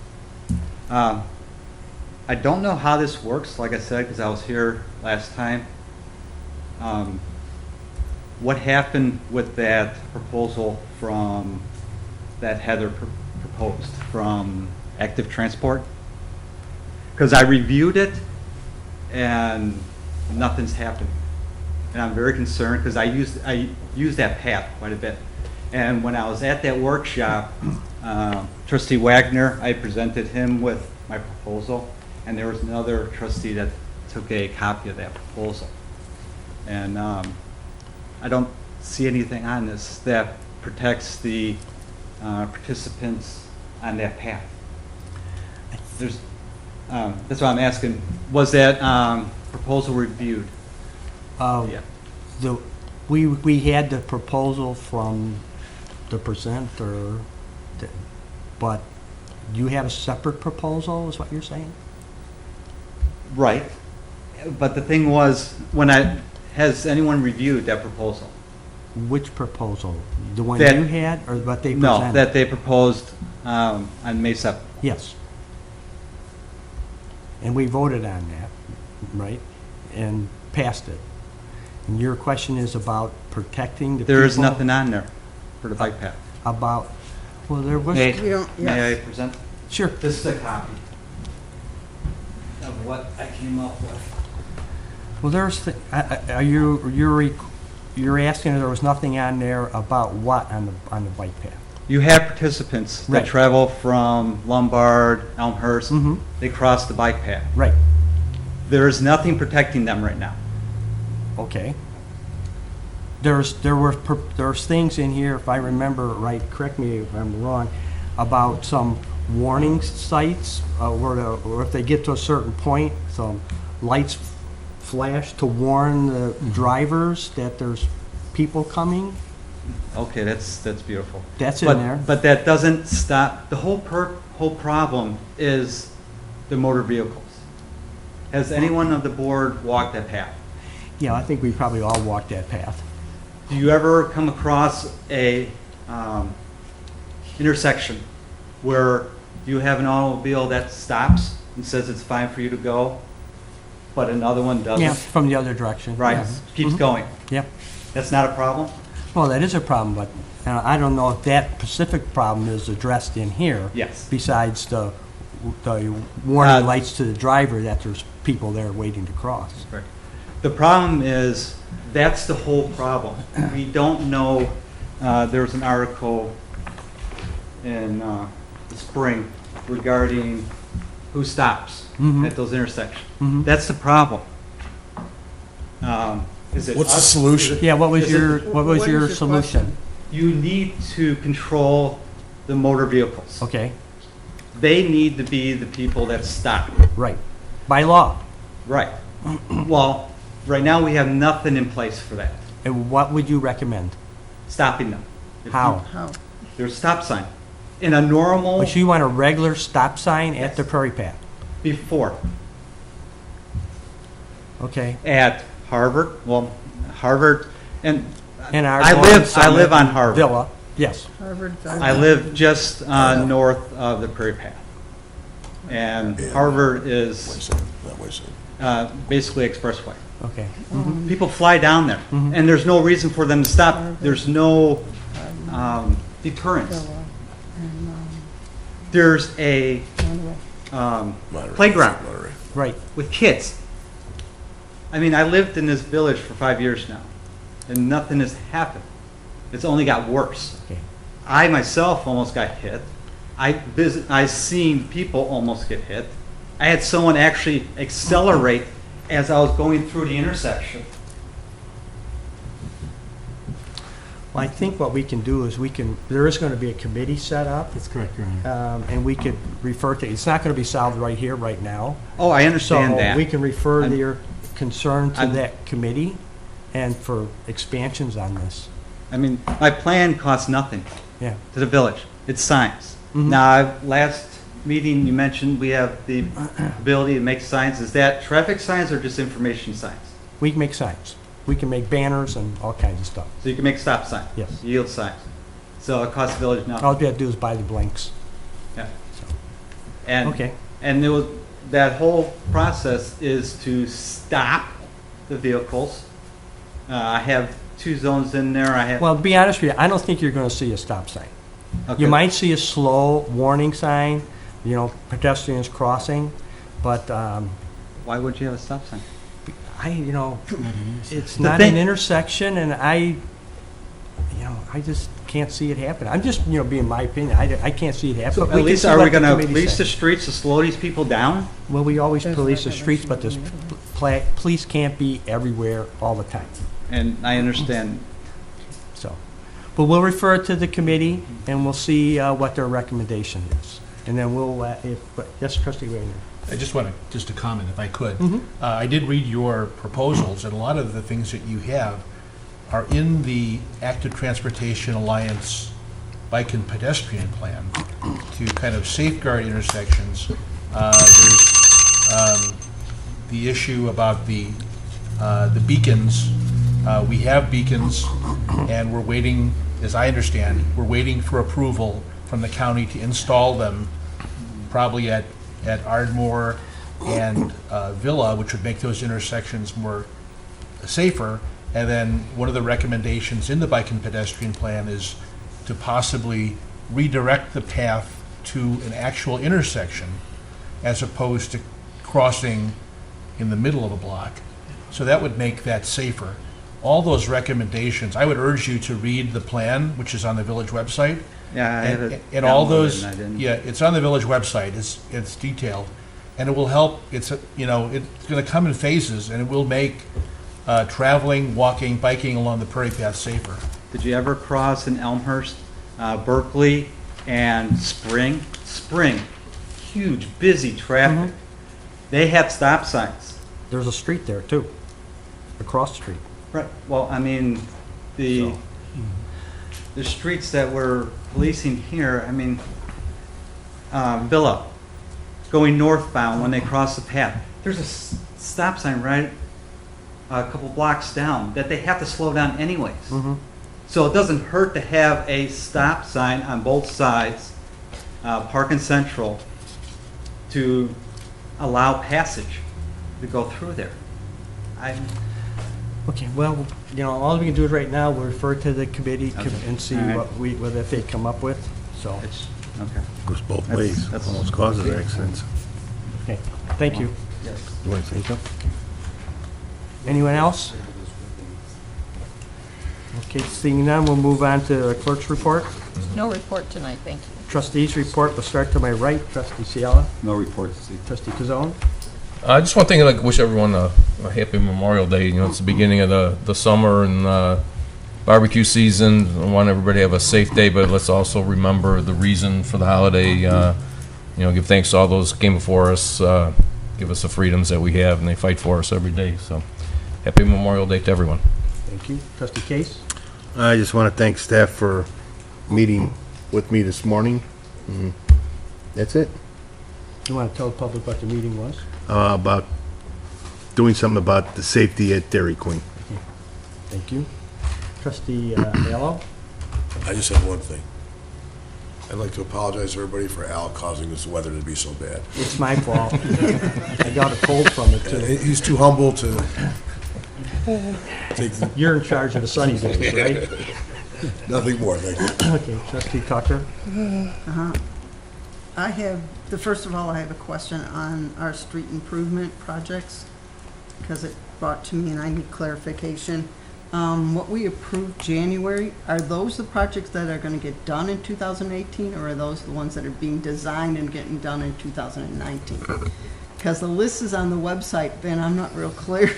I don't know how this works, like I said, because I was here last time. What happened with that proposal from that Heather proposed from Active Transport? Because I reviewed it and nothing's happened. And I'm very concerned because I used that path quite a bit. And when I was at that workshop, Trustee Wagner, I presented him with my proposal, and there was another trustee that took a copy of that proposal. And I don't see anything on this that protects the participants on that path. That's why I'm asking, was that proposal reviewed? Yeah. We had the proposal from the presenter, but you have a separate proposal, is what you're saying? Right. But the thing was, has anyone reviewed that proposal? Which proposal? The one That- you had, or what they presented? No, that they proposed on May 7th. Yes. And we voted on that, right? And passed it. And your question is about protecting the people? There is nothing on there for the bike path. About, well, there was... May I present? Sure. This is a copy of what I came up with. Well, you're asking if there was nothing on there about what on the bike path? You have participants that Right. travel from Lombard, Elmhurst. Mhm. They cross the bike path. Right. There is nothing protecting them right now. Okay. There's things in here, if I remember right, correct me if I'm wrong, about some warning sites, or if they get to a certain point, some lights flash to warn the drivers that there's people coming. Okay, that's beautiful. That's in But- there. But that doesn't stop, the whole problem is the motor vehicles. Has anyone of the board walked that path? Yeah, I think we probably all walked that path. Do you ever come across a intersection where you have an automobile that stops and says it's fine for you to go, but another one doesn't? Yeah, from the other direction. Right, Yeah. keeps Mhm. going. Yep. That's not a problem? Well, that is a problem, but I don't know if that specific problem is addressed in here. Yes. Besides the warning lights to the driver that there's people there waiting to cross. Right. The problem is, that's the whole problem. We don't know, there was an article in the spring regarding who stops Mhm. at those intersections. Mhm. That's the problem. Is it What's the us? solution? Yeah, what was Is it- your What is your solution? You need to control the motor vehicles. Okay, They need to be the people that stop. right. By law. Right. Well, right now we have nothing in place for that, And what would you recommend? stopping them. If How? How? There's a stop sign. In a normal, But you want a regular stop sign at the Prairie Path? before, Okay. at Harvard, Harvard, and And our I live on Harvard. Villa, yes. Harvard. I live just north of the Prairie Path. And Harvard is basically expressway. Okay. People fly down there, and there's no reason for them to stop. There's no deterrence. There's a playground Right. with kids. I mean, I lived in this village for 5 years now, and nothing has happened. It's only got worse. Okay. I myself almost got hit. I seen people almost get hit. I had someone actually accelerate as I was going through the intersection. Well, I think what we can do is there is going to be a committee set up, That's correct, Your Honor. and we could refer to, it's not going to be solved right here, right now. Oh, I understand that. So we can refer I'm- your concern to I'm- that committee and for expansions on this. I mean, my plan costs nothing Yeah. to the village. It's signs. Mhm. Now, last meeting you mentioned we have the ability to make signs. Is that traffic signs or just information signs? We can make signs. We can make banners and all kinds of stuff. So you can make stop signs? Yes. Yield signs? So it costs the village nothing? All you have to do is buy the blanks. Yeah. And, Okay. and that whole process is to stop the vehicles. I have 2 zones in there. I have. Well, to be honest with you, I don't think you're going to see a stop sign. Okay. You might see a slow warning sign, pedestrians crossing, but Why would you have a stop sign? it's The not thing- an intersection, and I just can't see it happen. I'm just, being my opinion. I can't see it happen. So but at can least see are what we the going to committee police the says. streets to slow these people down? Well, we always police the streets, but this police can't be everywhere all the time. And I understand. So, but we'll refer it to the committee, and we'll see what their recommendation is. And then yes, Trustee Wagner. I just want to comment, if I could. Mhm. I did read your proposals, and a lot of the things that you have are in the Active Transportation Alliance Bike and Pedestrian Plan to kind of safeguard intersections. There's the issue about the beacons. We have beacons, and we're waiting, as I understand, we're waiting for approval from the county to install them, probably at Ardmore and Villa, which would make those intersections more safer. And then one of the recommendations in the bike and pedestrian plan is to possibly redirect the path to an actual intersection as opposed to crossing in the middle of a block. So that would make that safer. All those recommendations, I would urge you to read the plan, which is on the village website. Yeah, I have it. And all downloaded those, and I didn't. yeah, it's on the village website. It's detailed, and it will help. It's going to come in phases, and it will make traveling, walking, biking along the Prairie Path safer. Did you ever cross in Elmhurst, Berkeley, and Spring? Spring, huge, busy traffic. They have stop signs. There's a street there too, across the street. Right. Well, I mean, the streets that we're policing here, I mean, Villa, going northbound when they cross the path, there's a stop sign right a couple blocks down that they have to slow down anyways. So it doesn't hurt to have a stop sign on both sides, Park and Central, to allow passage to go through there. Okay, well, all we can do right now, we'll refer to the committee and see All right. what if they come up with, so. Okay. Goes both That's- ways. that's- Almost causes accidents. Okay, thank you. You want to say something? Anyone else? Okay, seeing none, we'll move on to the clerk's report. No report tonight, thank you. Trustees' report, we'll start to my right. Trustee Ciala. No report this evening. Trustee Kazone. Just one thing, I'd like to wish everyone a happy Memorial Day. It's the beginning of the summer and barbecue season. I want everybody to have a safe day, but let's also remember the reason for the holiday. Give thanks to all those who came before us, give us the freedoms that we have, and they fight for us every day. So, happy Memorial Day to everyone. Thank you. Trustee Case. I just want to thank staff for meeting with me this morning. That's it. You want to tell the public what the meeting was? About doing something about the safety at Dairy Queen. Thank you. Trustee Allo. I just have one thing. I'd like to apologize to everybody for Al causing this weather to be so bad. It's my fault. I got a cold from it, too. He's too humble to take the... You're in charge of the Sunny Days, right? Nothing more, thank you. Okay, trustee Tucker? First of all, I have a question on our street improvement projects, because it brought to me and I need clarification. What we approved January, are those the projects that are gonna get done in 2018, or are those the ones that are being designed and getting done in 2019? Because the list is on the website, and I'm not real clear.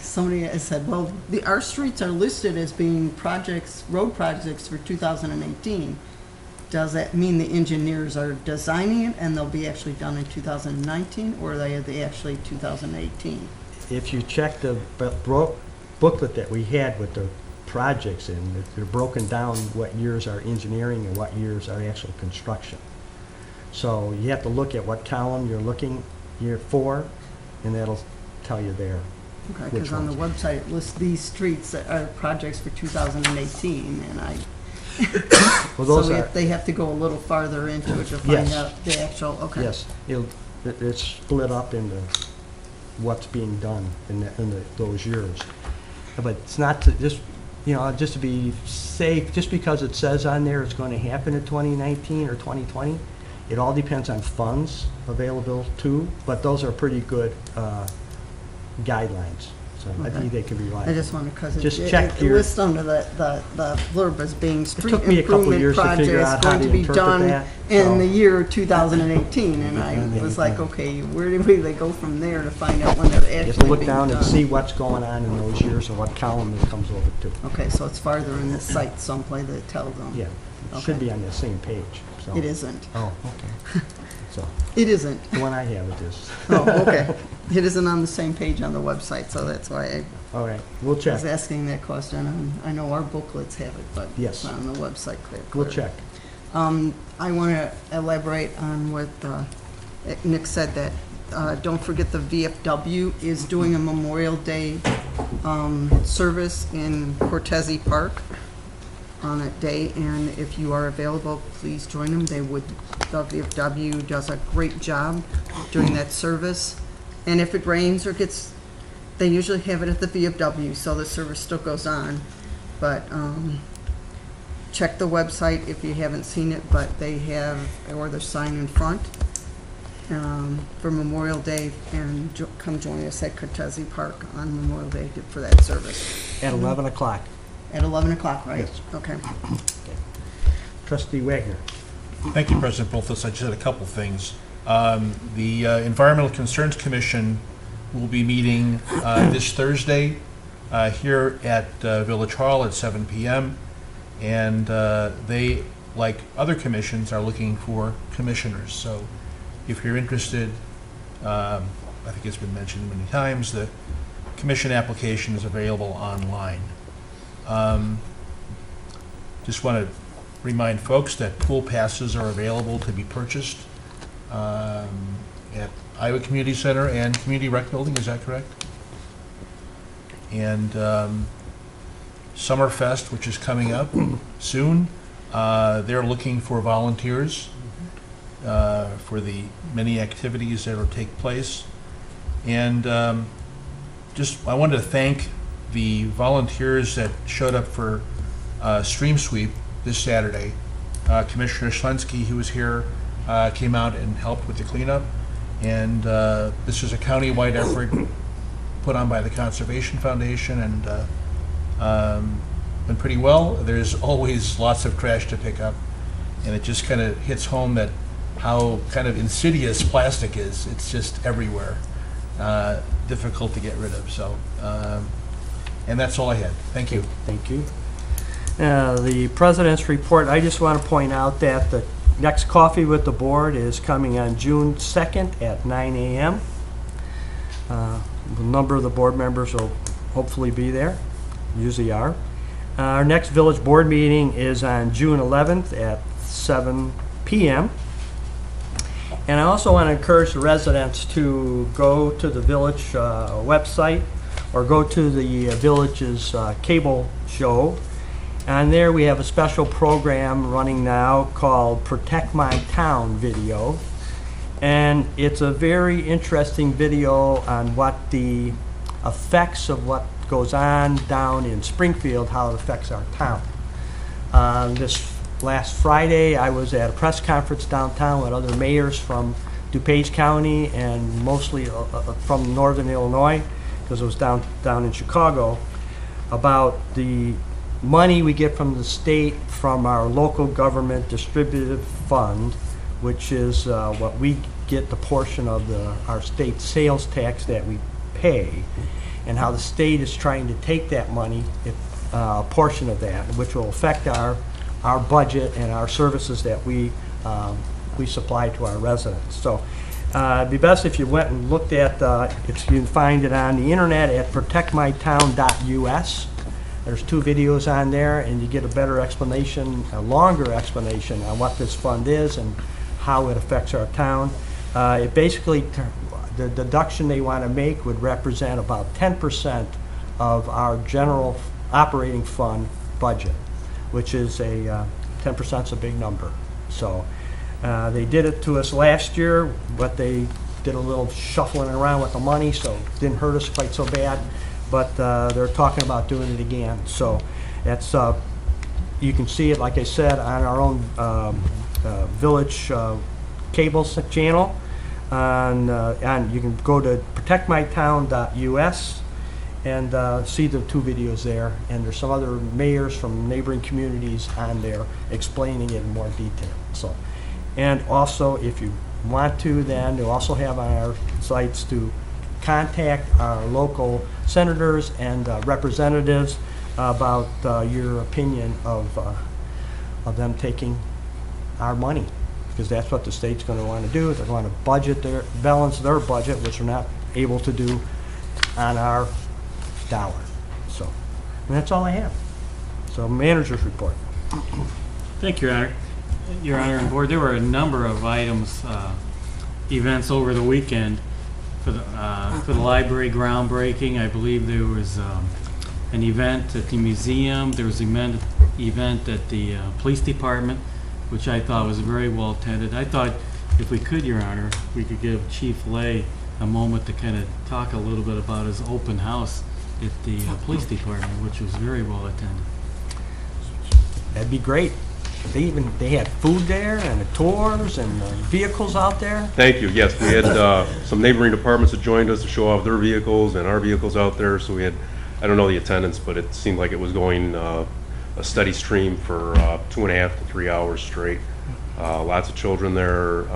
Somebody has said, well, our streets are listed as being projects, road projects for 2018. Does that mean the engineers are designing it and they'll be actually done in 2019, or are they actually 2018? If you check the booklet that we had with the projects in, they're broken down what years are engineering and what years are actual construction. So you have to look at what column you're looking for, and that'll tell you there. Okay, because on the website it lists these streets that are projects for 2018, and Well, those so are, they have to go a little farther into it to find Yes. out the actual, okay. yes, it's split up into what's being done in those years. But it's not to, just to be safe, just because it says on there it's going to happen in 2019 or 2020, it all depends on funds available too, but those are pretty good guidelines. So I think they can be relied on. I just wanted, because Just it check your- lists under the blurb as being street took me a couple improvement years to figure projects out how going to to be interpret done that, in so- the year 2018, and I was like, okay, where do they go from there to find out when they're You have to actually look being down and done? see what's going on in those years and what column it comes over to. Okay, so it's farther in the site someplace that tells them. Yeah, it should Okay. be on the same page, so. It isn't. Oh, okay. So, It isn't. the one I have it is. Oh, okay. It isn't on the same page on the website, so that's why All right, we'll I check. was asking that question. I know our booklets have it, but Yes. it's not on the website clear. We'll check. I want to elaborate on what Nick said, that don't forget the VFW is doing a Memorial Day service in Cortese Park on that day, and if you are available, please join them. The VFW does a great job doing that service, and if it rains or gets, they usually have it at the VFW, so the service still goes on, but check the website if you haven't seen it, but they have, or the sign in front for Memorial Day, and come join us at Cortese Park on Memorial Day for that service. At 11 o'clock. At 11 o'clock, right? Yes. Okay. Trustee Wagner. Thank you, President Bolthus. I just had a couple things. The Environmental Concerns Commission will be meeting this Thursday here at Village Hall at 7 p.m. And they, like other commissions, are looking for commissioners. So if you're interested, I think it's been mentioned many times, the commission application is available online. Just want to remind folks that pool passes are available to be purchased at Iowa Community Center and Community Rec Building, is that correct? And Summerfest, which is coming up soon, they're looking for volunteers for the many activities that will take place. And I wanted to thank the volunteers that showed up for Stream Sweep this Saturday. Commissioner Schlensky, who was here, came out and helped with the cleanup. And this is a county-wide effort put on by the Conservation Foundation, and went pretty well. There's always lots of trash to pick up, and it just kind of hits home that how kind of insidious plastic is. It's just everywhere, difficult to get rid of. So, and that's all I had. Thank you. Thank you. The President's report, I just want to point out that the next Coffee with the Board is coming on June 2nd at 9 a.m. A number of the board members will hopefully be there, usually are. Our next village board meeting is on June 11th at 7 p.m. And I also want to encourage the residents to go to the village website or go to the village's cable show. And there we have a special program running now called Protect My Town video. And it's a very interesting video on what the effects of what goes on down in Springfield, how it affects our town. This last Friday, I was at a press conference downtown with other mayors from DuPage County and mostly from northern Illinois, because it was down in Chicago, about the money we get from the state from our local government distributive fund, which is what we get the portion of our state sales tax that we pay, and how the state is trying to take that money, a portion of that, which will affect our budget and our services that we supply to our residents. So it'd be best if you went and looked at, you can find it on the internet at protectmytown.us. There's 2 videos on there, and you get a better explanation, a longer explanation on what this fund is and how it affects our town. It basically, the deduction they want to make would represent about 10% of our general operating fund budget, which is 10% is a big number. So they did it to us last year, but they did a little shuffling around with the money, so it didn't hurt us quite so bad. But they're talking about doing it again. So that's you can see it, like I said, on our own village cable channel. And you can go to protectmytown.us and see the 2 videos there. And there's some other mayors from neighboring communities on there explaining it in more detail. So, and also, if you want to, then you also have on our sites to contact our local senators and representatives about your opinion of them taking our money, because that's what the state's going to want to do. They're going to balance their budget, which they're not able to do on our dollar. So, and that's all I have. So, manager's report. Thank you, Your Honor. Your Honor and Board, there were a number of items, events over the weekend for the library groundbreaking. I believe there was an event at the museum. There was an event at the police department, which I thought was very well attended. I thought if we could, Your Honor, we could give Chief Lay a moment to kind of talk a little bit about his open house at the police department, which was very well attended. That'd be great. They had food there and tours and vehicles out there. Thank you. Yes, we had some neighboring departments that joined us to show off their vehicles and our vehicles out there. So we had, I don't know the attendance, but it seemed like it was going a steady stream for 2.5 to 3 hours straight. Lots of children there.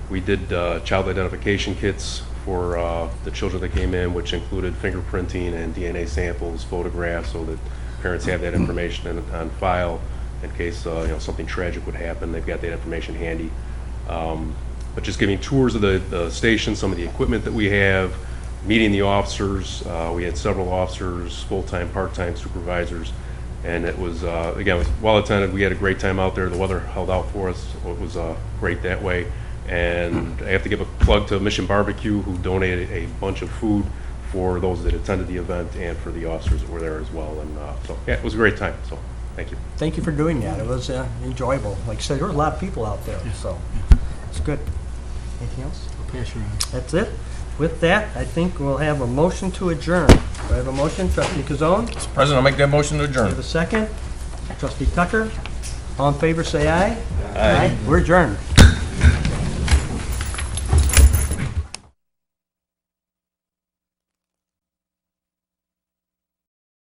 We did child identification kits for the children that came in, which included fingerprinting and DNA samples, photographs, so that parents have that information on file in case something tragic would happen. They've got that information handy. But just giving tours of the station, some of the equipment that we have, meeting the officers. We had several officers, full-time, part-time supervisors, and it was, again, it was well attended. We had a great time out there. The weather held out for us. It was great that way. And I have to give a plug to Mission Barbecue, who donated a bunch of food for those that attended the event and for the officers that were there as well. And so, yeah, it was a great time. So, thank you. Thank you for doing that. It was enjoyable. Like I said, there were a lot of people out there, so it's good. Anything else? I'll pass you around. That's it. With that, I think we'll have a motion to adjourn. Do I have a motion? Trustee Kazone? Mr. President, I'll make that motion to Do I adjourn. have a second? Trustee Tucker? All in favor, say aye. Aye. We're adjourned.